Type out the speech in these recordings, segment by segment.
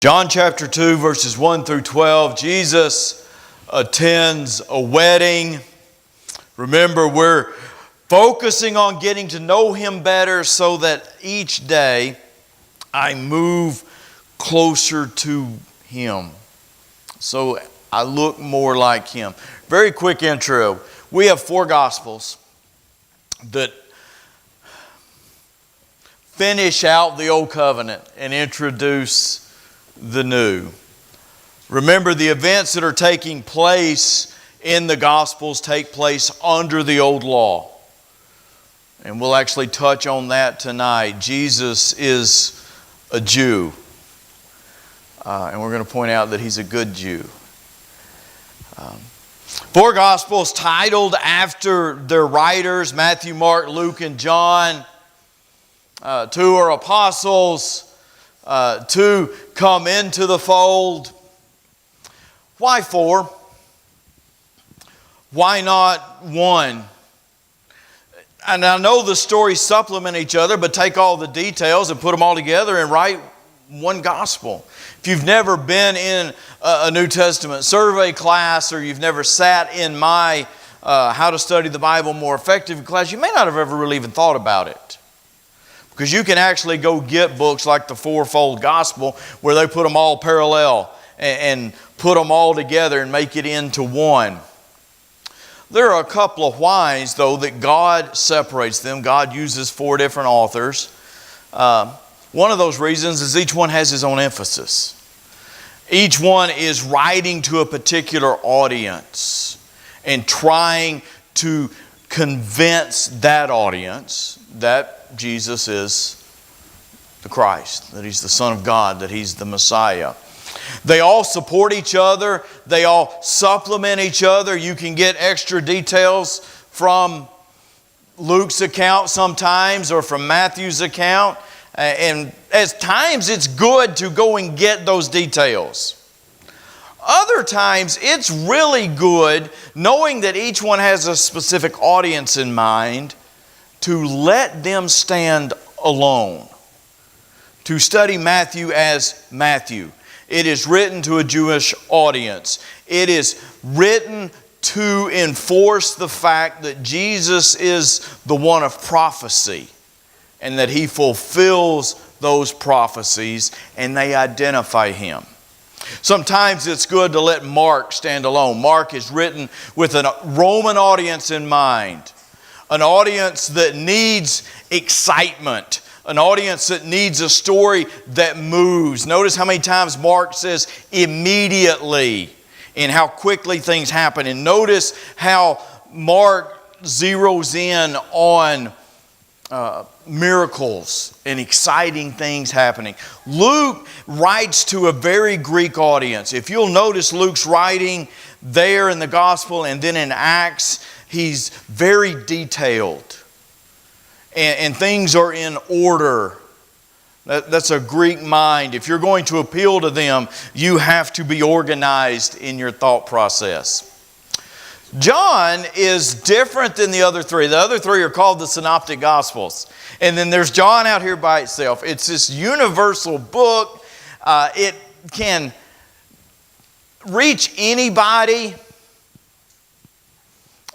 John chapter 2, verses 1 through 12, Jesus attends a wedding. Remember, we're focusing on getting to know Him better so that each day I move closer to Him. So I look more like Him. Very quick intro. We have 4 Gospels that finish out the Old Covenant and introduce the new. Remember, the events that are taking place in the Gospels take place under the old law. And we'll actually touch on that tonight. Jesus is a Jew. And we're going to point out that He's a good Jew. 4 Gospels titled after their writers, Matthew, Mark, Luke, and John. 2 are apostles. 2 come into the fold. Why 4? Why not 1? And I know the stories supplement each other, but take all the details and put them all together and write one gospel. If you've never been in a New Testament survey class, or you've never sat in my How to Study the Bible More Effectively class, you may not have ever really even thought about it. Because you can actually go get books like the Fourfold Gospel where they put them all parallel and put them all together and make it into one. There are a couple of whys, though, that God separates them. God uses 4 different authors. One of those reasons is each one has his own emphasis. Each one is writing to a particular audience and trying to convince that audience that Jesus is the Christ, that He's the Son of God, that He's the Messiah. They all support each other. They all supplement each other. You can get extra details from Luke's account sometimes, or from Matthew's account. And at times it's good to go and get those details. Other times it's really good, knowing that each one has a specific audience in mind, to let them stand alone. To study Matthew as Matthew. It is written to a Jewish audience. It is written to enforce the fact that Jesus is the one of prophecy, and that He fulfills those prophecies, and they identify Him. Sometimes it's good to let Mark stand alone. Mark is written with a Roman audience in mind. An audience that needs excitement. An audience that needs a story that moves. Notice how many times Mark says immediately, and how quickly things happen. And notice how Mark zeroes in on miracles and exciting things happening. Luke writes to a very Greek audience. If you'll notice Luke's writing there in the Gospel and then in Acts, he's very detailed. And things are in order. That's a Greek mind. If you're going to appeal to them, you have to be organized in your thought process. John is different than the other 3. The other 3 are called the Synoptic Gospels. And then there's John out here by itself. It's this universal book. It can reach anybody.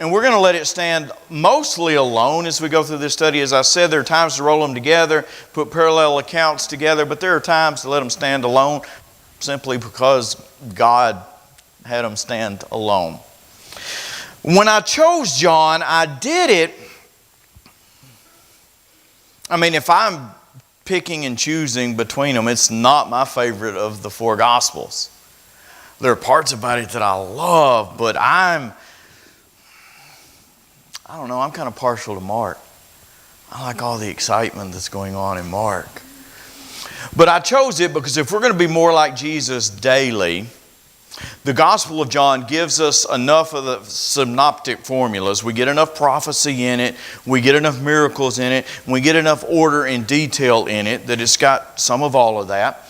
And we're going to let it stand mostly alone as we go through this study. As I said, there are times to roll them together, put parallel accounts together, but there are times to let them stand alone simply because God had them stand alone. When I chose John, I did it. I mean, if I'm picking and choosing between them, it's not my favorite of the 4 Gospels. There are parts about it that I love, but I'm kind of partial to Mark. I like all the excitement that's going on in Mark. But I chose it because if we're going to be more like Jesus daily, the Gospel of John gives us enough of the synoptic formulas. We get enough prophecy in it. We get enough miracles in it. We get enough order and detail in it that it's got some of all of that.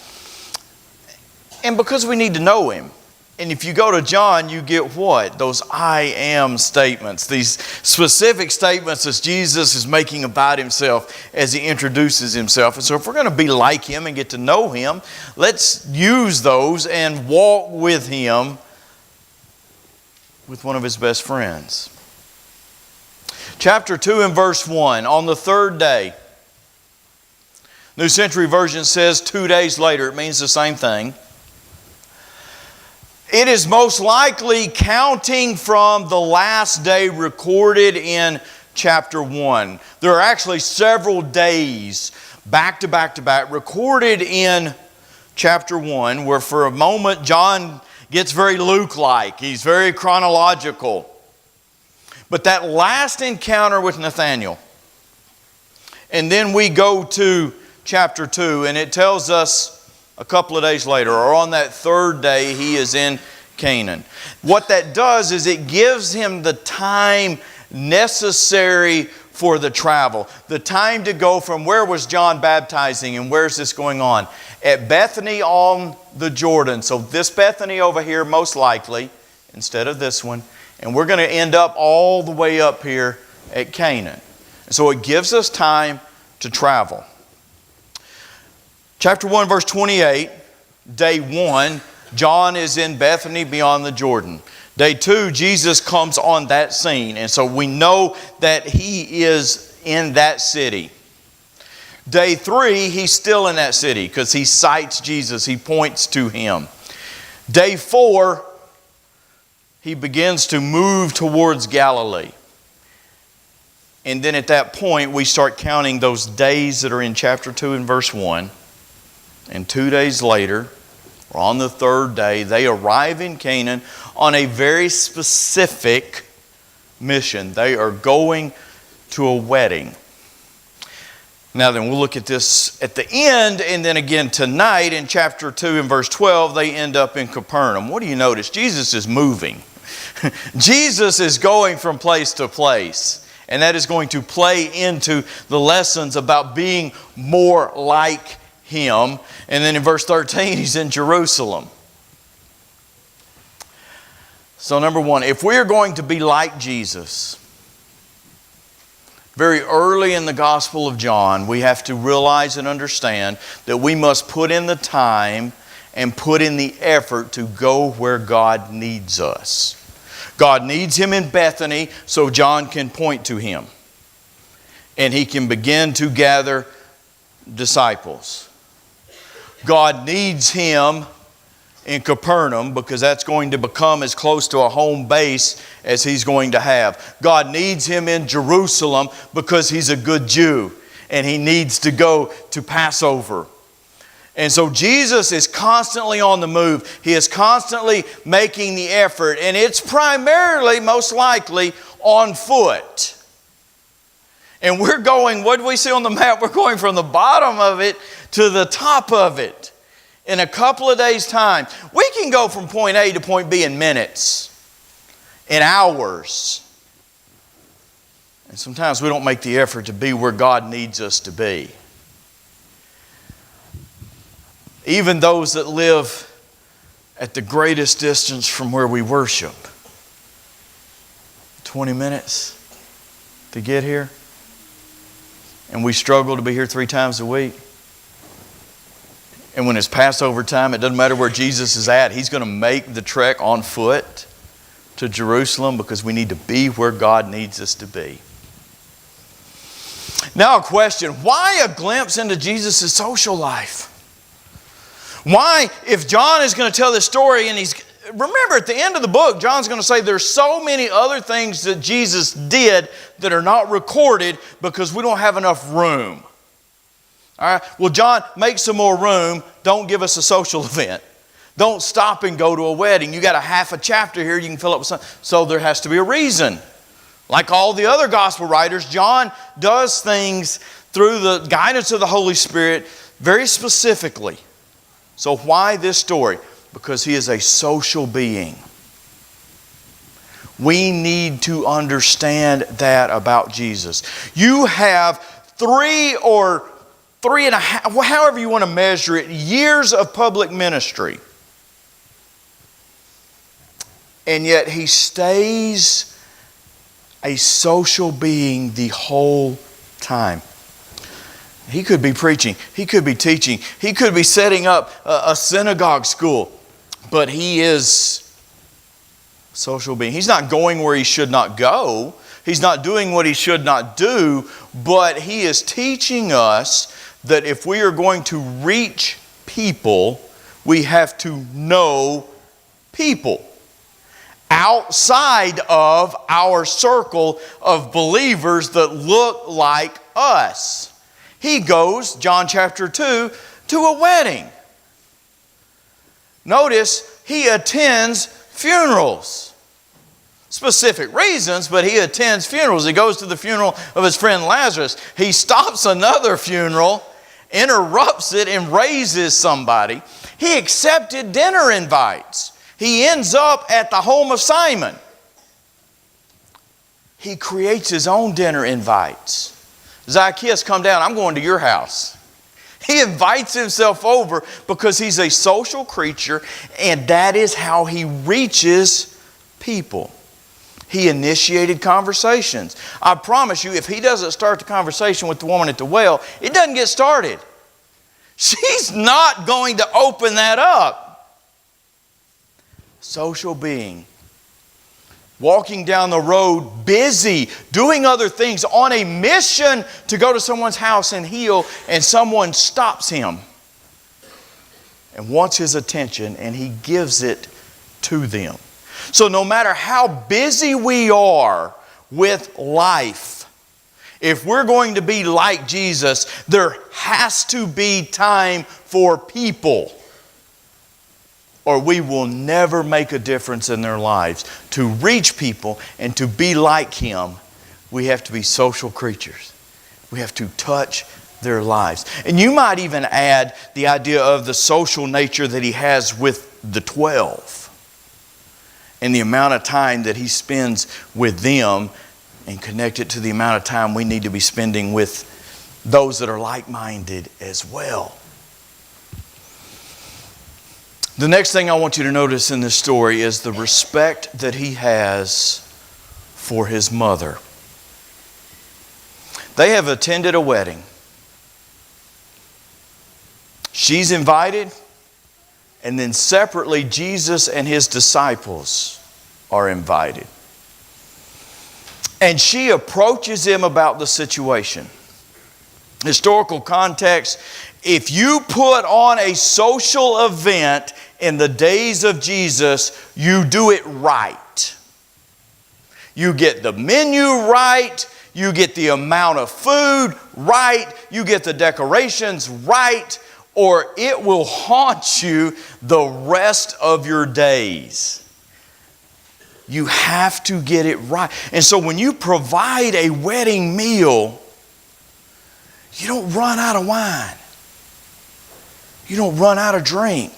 And because we need to know Him. And if you go to John, you get what? Those I am statements, these specific statements that Jesus is making about himself as he introduces himself. And so if we're going to be like him and get to know him, let's use those and walk with him with one of his best friends. Chapter 2 and verse 1, on the third day. New Century Version says 2 days later. It means the same thing. It is most likely counting from the last day recorded in chapter 1. There are actually several days back to back to back recorded in chapter 1 where for a moment John gets very Luke-like. He's very chronological. But that last encounter with Nathanael, and then we go to chapter 2 and it tells us a couple of days later, or on that third day, he is in Canaan. What that does is it gives him the time necessary for the travel. The time to go from where was John baptizing and where's this going on? At Bethany on the Jordan. So this Bethany over here most likely, instead of this one. And we're going to end up all the way up here at Canaan. So it gives us time to travel. Chapter 1, verse 28, day 1, John is in Bethany beyond the Jordan. Day 2, Jesus comes on that scene. And so we know that he is in that city. Day 3, he's still in that city because he cites Jesus. He points to him. Day 4, he begins to move towards Galilee. And then at that point, we start counting those days that are in chapter 2 and verse 1. And 2 days later, or on the third day, they arrive in Canaan on a very specific mission. They are going to a wedding. Now then, we'll look at this at the end, and then again tonight in chapter 2 and verse 12, they end up in Capernaum. What do you notice? Jesus is moving. Jesus is going from place to place. And that is going to play into the lessons about being more like him. And then in verse 13, he's in Jerusalem. So number one, if we are going to be like Jesus, very early in the Gospel of John, we have to realize and understand that we must put in the time and put in the effort to go where God needs us. God needs him in Bethany so John can point to him. And he can begin to gather disciples. God needs him in Capernaum because that's going to become as close to a home base as he's going to have. God needs him in Jerusalem because he's a good Jew and he needs to go to Passover. And so Jesus is constantly on the move. He is constantly making the effort, and it's primarily, most likely, on foot. And we're going, what do we see on the map? We're going from the bottom of it to the top of it in a couple of days' time. We can go from point A to point B in minutes, in hours. And sometimes we don't make the effort to be where God needs us to be. Even those that live at the greatest distance from where we worship. 20 minutes to get here. And we struggle to be here 3 times a week. And when it's Passover time, it doesn't matter where Jesus is at. He's going to make the trek on foot to Jerusalem because we need to be where God needs us to be. Now a question, why a glimpse into Jesus' social life? Why, if John is going to tell this story, and remember at the end of the book, John's going to say there's so many other things that Jesus did that are not recorded because we don't have enough room. All right? Well, John, make some more room. Don't give us a social event. Don't stop and go to a wedding. You got a half a chapter here you can fill up with something. So there has to be a reason. Like all the other gospel writers, John does things through the guidance of the Holy Spirit very specifically. So why this story? Because he is a social being. We need to understand that about Jesus. You have 3 or 3.5, however you want to measure it, years of public ministry. and yet he stays a social being the whole time. He could be preaching, he could be teaching, he could be setting up a synagogue school, but he is a social being. He's not going where he should not go. He's not doing what he should not do, but he is teaching us that if we are going to reach people, we have to know people outside of our circle of believers that look like us. He goes, John chapter 2, to a wedding. Notice, he attends funerals. Specific reasons, but he attends funerals. He goes to the funeral of his friend Lazarus. He stops another funeral, interrupts it, and raises somebody. He accepted dinner invites. He ends up at the home of Simon. He creates his own dinner invites. Zacchaeus, come down. I'm going to your house. He invites himself over because he's a social creature, and that is how he reaches people. He initiated conversations. I promise you, if he doesn't start the conversation with the woman at the well, it doesn't get started. She's not going to open that up. Social being. Walking down the road, busy, doing other things, on a mission to go to someone's house and heal, and someone stops him and wants his attention, and he gives it to them. So no matter how busy we are with life, if we're going to be like Jesus, there has to be time for people, or we will never make a difference in their lives. To reach people and to be like Him, we have to be social creatures. We have to touch their lives. And you might even add the idea of the social nature that He has with the 12 and the amount of time that He spends with them, and connect it to the amount of time we need to be spending with those that are like-minded as well. The next thing I want you to notice in this story is the respect that he has for his mother. They have attended a wedding. She's invited, and then separately Jesus and his disciples are invited. And she approaches him about the situation. Historical context, if you put on a social event in the days of Jesus, you do it right. You get the menu right, you get the amount of food right, you get the decorations right, or it will haunt you the rest of your days. You have to get it right. And so when you provide a wedding meal, you don't run out of wine. You don't run out of drink.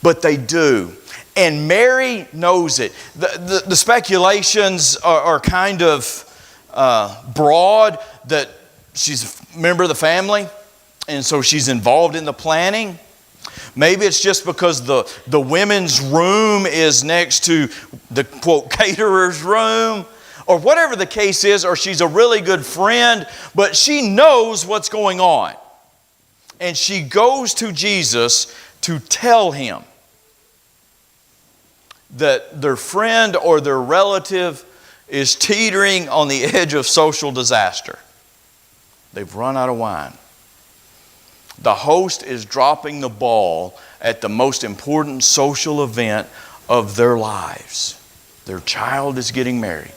But they do. And Mary knows it. The speculations are kind of broad, that she's a member of the family, and so she's involved in the planning. Maybe it's just because the women's room is next to the, quote, caterer's room, or whatever the case is, or she's a really good friend, but she knows what's going on. And she goes to Jesus to tell him that their friend or their relative is teetering on the edge of social disaster. They've run out of wine. The host is dropping the ball at the most important social event of their lives. Their child is getting married.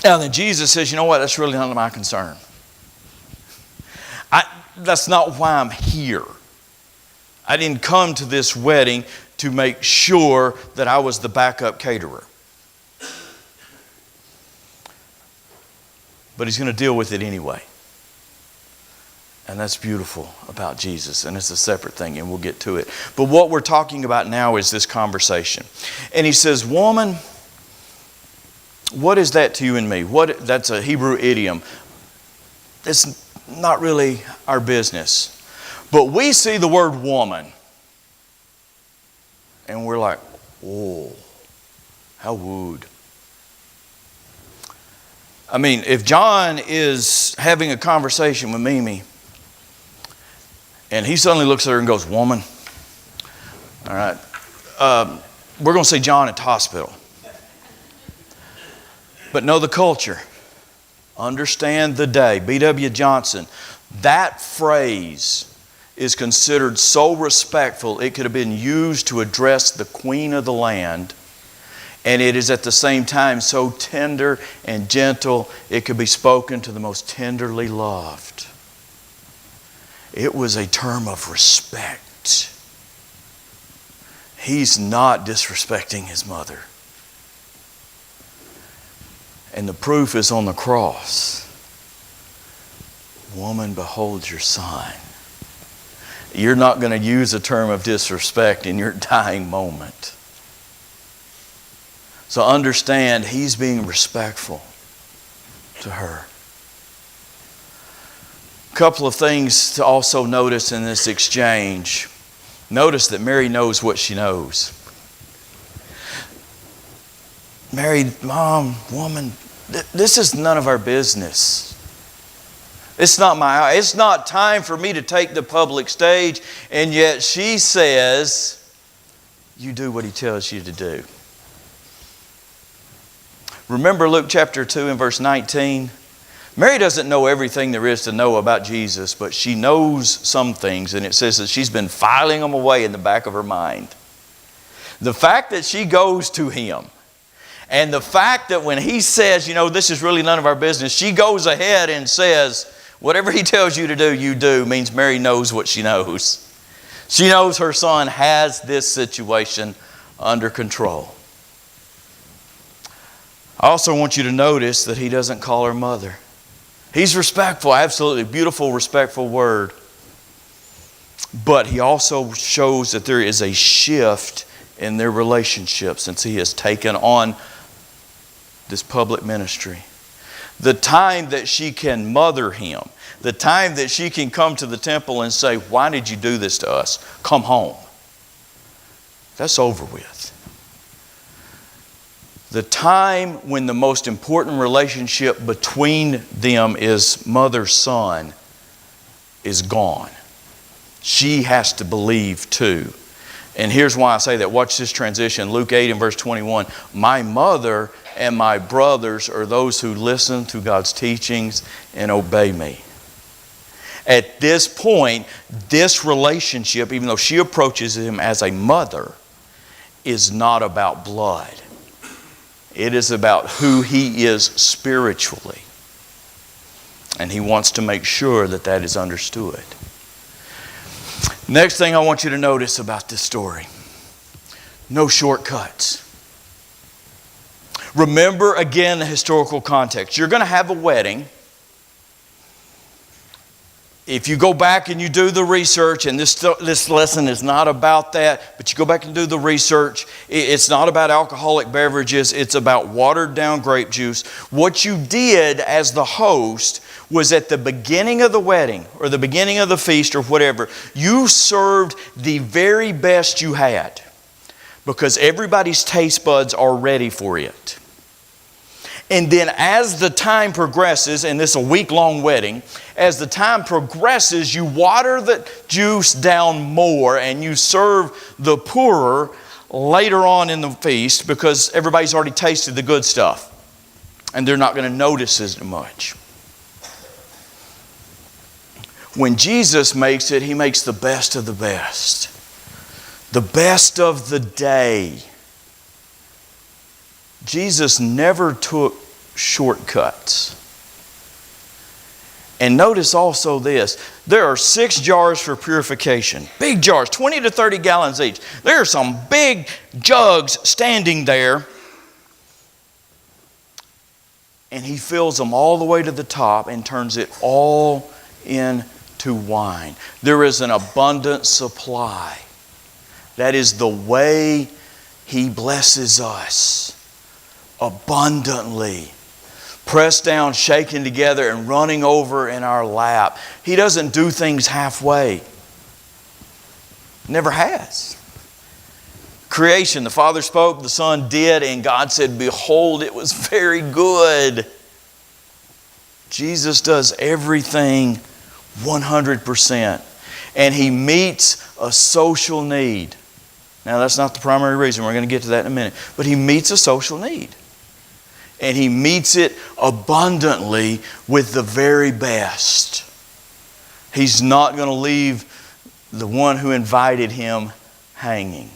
Now then Jesus says, you know what, that's really not my concern. That's not why I'm here. I didn't come to this wedding to make sure that I was the backup caterer. But he's going to deal with it anyway. And that's beautiful about Jesus, and it's a separate thing, and we'll get to it. But what we're talking about now is this conversation. And he says, woman, what is that to you and me? That's a Hebrew idiom. It's not really our business. But we see the word woman. And we're like, oh, how wooed. I mean, if John is having a conversation with Mimi, and he suddenly looks at her and goes, woman, all right, we're going to see John at the hospital. But know the culture. Understand the day. B.W. Johnson, that phrase is considered so respectful it could have been used to address the queen of the land, and it is at the same time so tender and gentle it could be spoken to the most tenderly loved. It was a term of respect. He's not disrespecting his mother. And the proof is on the cross. Woman, behold your son. You're not going to use a term of disrespect in your dying moment. So understand, he's being respectful to her. A couple of things to also notice in this exchange. Notice that Mary knows what she knows. Mary, mom, woman, this is none of our business. It's not time for me to take the public stage, and yet she says, you do what he tells you to do. Remember Luke chapter 2 and verse 19? Mary doesn't know everything there is to know about Jesus, but she knows some things, and it says that she's been filing them away in the back of her mind. The fact that she goes to him, and the fact that when he says, this is really none of our business, she goes ahead and says, whatever he tells you to do, you do, means Mary knows what she knows. She knows her son has this situation under control. I also want you to notice that he doesn't call her mother. He's respectful, absolutely beautiful, respectful word. But he also shows that there is a shift in their relationship since he has taken on this public ministry. The time that she can mother him, the time that she can come to the temple and say, why did you do this to us? Come home. That's over with. The time when the most important relationship between them is mother-son is gone. She has to believe too. And here's why I say that. Watch this transition. Luke 8 and verse 21. My mother and my brothers are those who listen to God's teachings and obey me. At this point, this relationship, even though she approaches him as a mother, is not about blood. It is about who he is spiritually. And he wants to make sure that that is understood. Next thing I want you to notice about this story. No shortcuts. Remember again the historical context. You're going to have a wedding. If you go back and you do the research, and this lesson is not about that, but you go back and do the research, it's not about alcoholic beverages, it's about watered down grape juice. What you did as the host was at the beginning of the wedding, or the beginning of the feast, or whatever, you served the very best you had, because everybody's taste buds are ready for it. And then as the time progresses, and this is a week-long wedding, as the time progresses, you water the juice down more and you serve the poorer later on in the feast because everybody's already tasted the good stuff and they're not going to notice as much. When Jesus makes it, he makes the best of the best. The best of the day. Jesus never took shortcuts. And notice also this. There are 6 jars for purification. Big jars, 20 to 30 gallons each. There are some big jugs standing there. And he fills them all the way to the top and turns it all into wine. There is an abundant supply. That is the way he blesses us. Abundantly. Pressed down, shaken together, and running over in our lap. He doesn't do things halfway. Never has. Creation, the Father spoke, the Son did, and God said, behold, it was very good. Jesus does everything 100%. And He meets a social need. Now, that's not the primary reason. We're going to get to that in a minute. But He meets a social need. And He meets it abundantly with the very best. He's not going to leave the one who invited Him hanging.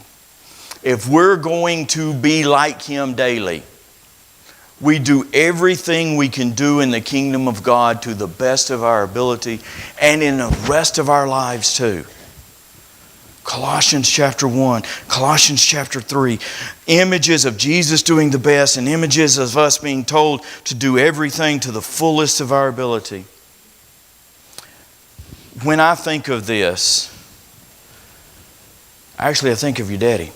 If we're going to be like Him daily, we do everything we can do in the kingdom of God to the best of our ability and in the rest of our lives too. Colossians chapter 1, Colossians chapter 3, images of Jesus doing the best and images of us being told to do everything to the fullest of our ability. When I think of this, actually I think of your daddy.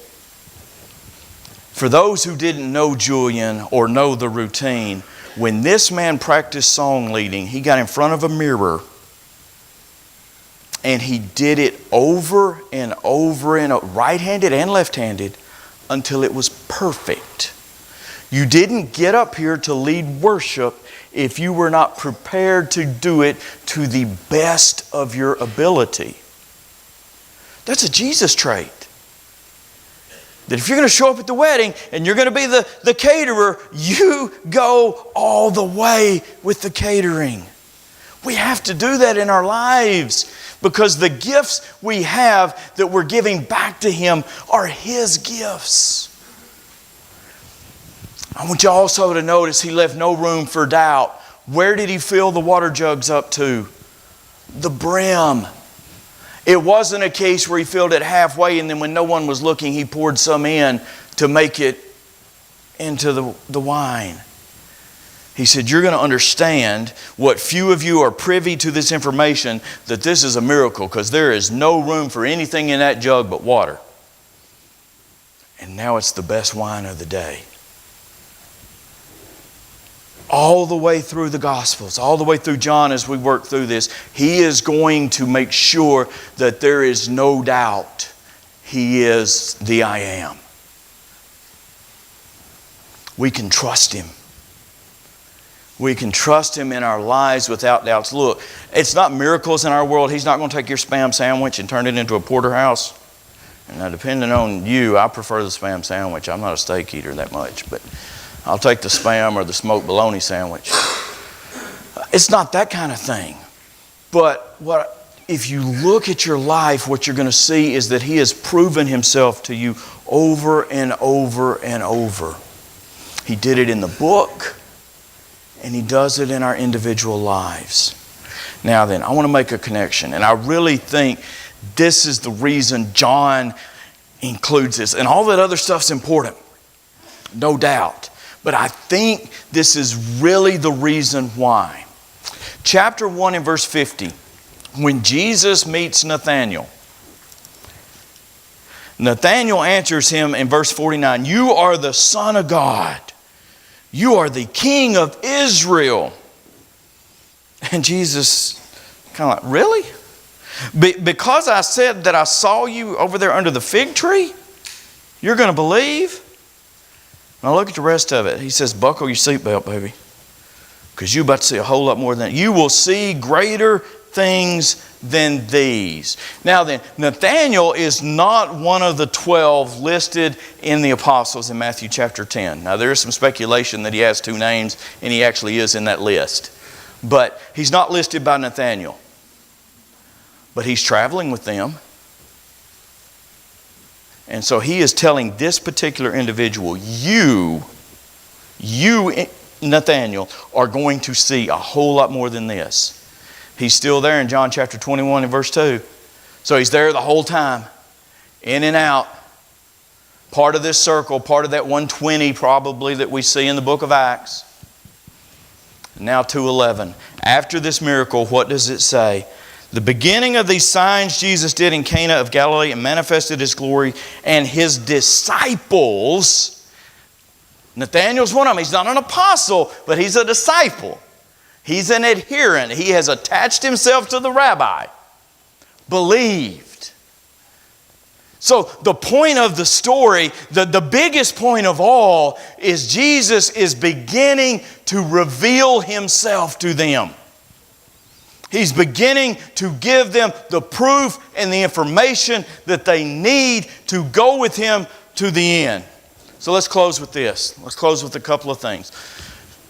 For those who didn't know Julian or know the routine, when this man practiced song leading, he got in front of a mirror and he did it over and over, right-handed and left-handed, until it was perfect. You didn't get up here to lead worship if you were not prepared to do it to the best of your ability. That's a Jesus trait. That if you're going to show up at the wedding and you're going to be the caterer, you go all the way with the catering. We have to do that in our lives because the gifts we have that we're giving back to Him are His gifts. I want you also to notice He left no room for doubt. Where did He fill the water jugs up to? The brim. It wasn't a case where He filled it halfway and then when no one was looking, He poured some in to make it into the wine. He said, you're going to understand what few of you are privy to this information, that this is a miracle because there is no room for anything in that jug but water. And now it's the best wine of the day. All the way through the Gospels, all the way through John as we work through this, He is going to make sure that there is no doubt He is the I Am. We can trust Him. We can trust Him in our lives without doubts. Look, it's not miracles in our world. He's not going to take your Spam sandwich and turn it into a porterhouse. And now, depending on you, I prefer the Spam sandwich. I'm not a steak eater that much, but I'll take the Spam or the smoked bologna sandwich. It's not that kind of thing. But if you look at your life, what you're going to see is that He has proven Himself to you over and over and over. He did it in the book, and He does it in our individual lives. Now then, I want to make a connection, and I really think this is the reason John includes this. And all that other stuff's important, no doubt. But I think this is really the reason why. Chapter 1 and verse 50. When Jesus meets Nathanael, Nathanael answers him in verse 49, you are the Son of God. You are the King of Israel. And Jesus kind of like, really? Because I said that I saw you over there under the fig tree, you're going to believe? Now look at the rest of it. He says, buckle your seatbelt, baby. Because you're about to see a whole lot more than that. You will see greater things than these. Now then, Nathanael is not one of the 12 listed in the apostles in Matthew chapter 10. Now there is some speculation that he has 2 names and he actually is in that list. But he's not listed by Nathanael. But he's traveling with them. And so he is telling this particular individual, you, Nathanael, are going to see a whole lot more than this. He's still there in John chapter 21 and verse 2. So he's there the whole time, in and out. Part of this circle, part of that 120 probably that we see in the book of Acts. Now 2:11. After this miracle, what does it say? The beginning of these signs Jesus did in Cana of Galilee and manifested His glory, and His disciples, Nathanael's one of them. He's not an apostle, but he's a disciple. He's an adherent. He has attached himself to the rabbi. Believed. So the point of the story, the biggest point of all, is Jesus is beginning to reveal Himself to them. He's beginning to give them the proof and the information that they need to go with Him to the end. So let's close with this. Let's close with a couple of things.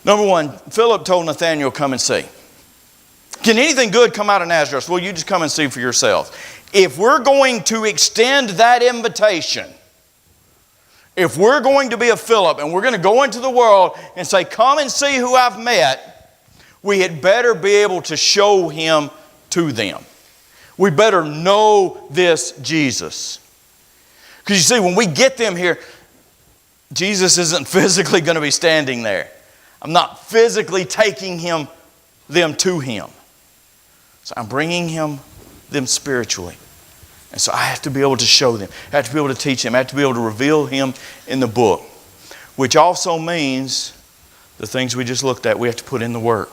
Number one, Philip told Nathanael, come and see. Can anything good come out of Nazareth? Well, you just come and see for yourselves. If we're going to extend that invitation, if we're going to be a Philip and we're going to go into the world and say, come and see who I've met, we had better be able to show Him to them. We better know this Jesus. Because you see, when we get them here, Jesus isn't physically going to be standing there. I'm not physically taking them to Him. So I'm bringing them spiritually. And so I have to be able to show them. I have to be able to teach them. I have to be able to reveal Him in the book. Which also means the things we just looked at, we have to put in the work.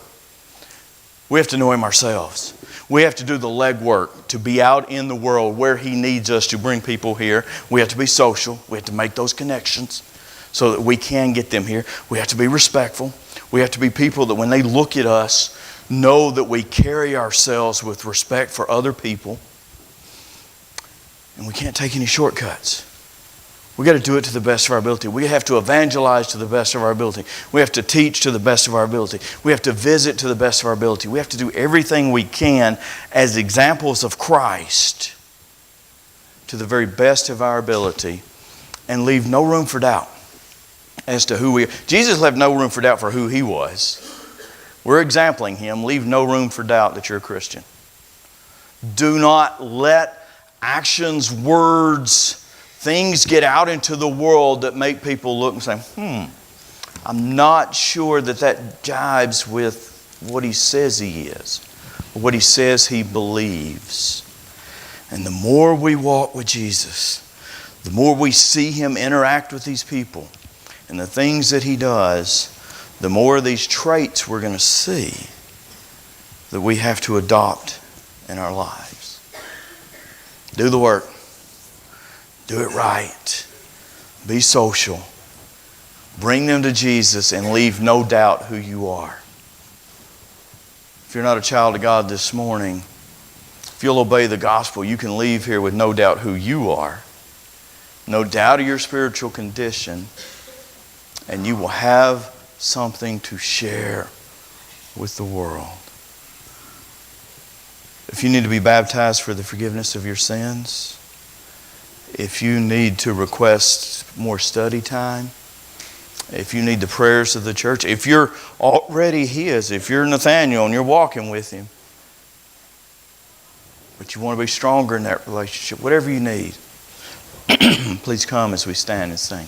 We have to know Him ourselves. We have to do the legwork to be out in the world where He needs us to bring people here. We have to be social. We have to make those connections so that we can get them here. We have to be respectful. We have to be people that when they look at us, know that we carry ourselves with respect for other people. And we can't take any shortcuts. We got to do it to the best of our ability. We have to evangelize to the best of our ability. We have to teach to the best of our ability. We have to visit to the best of our ability. We have to do everything we can as examples of Christ to the very best of our ability and leave no room for doubt as to who we are. Jesus left no room for doubt for who He was. We're exempling Him. Leave no room for doubt that you're a Christian. Do not let actions, words, things get out into the world that make people look and say, I'm not sure that jives with what He says He is, or what He says He believes. And the more we walk with Jesus, the more we see Him interact with these people and the things that He does, the more of these traits we're going to see that we have to adopt in our lives. Do the work. Do it right. Be social. Bring them to Jesus and leave no doubt who you are. If you're not a child of God this morning, if you'll obey the gospel, you can leave here with no doubt who you are, no doubt of your spiritual condition, and you will have something to share with the world. If you need to be baptized for the forgiveness of your sins, if you need to request more study time, if you need the prayers of the church, if you're already His, if you're Nathanael and you're walking with Him, but you want to be stronger in that relationship, whatever you need, please come as we stand and sing.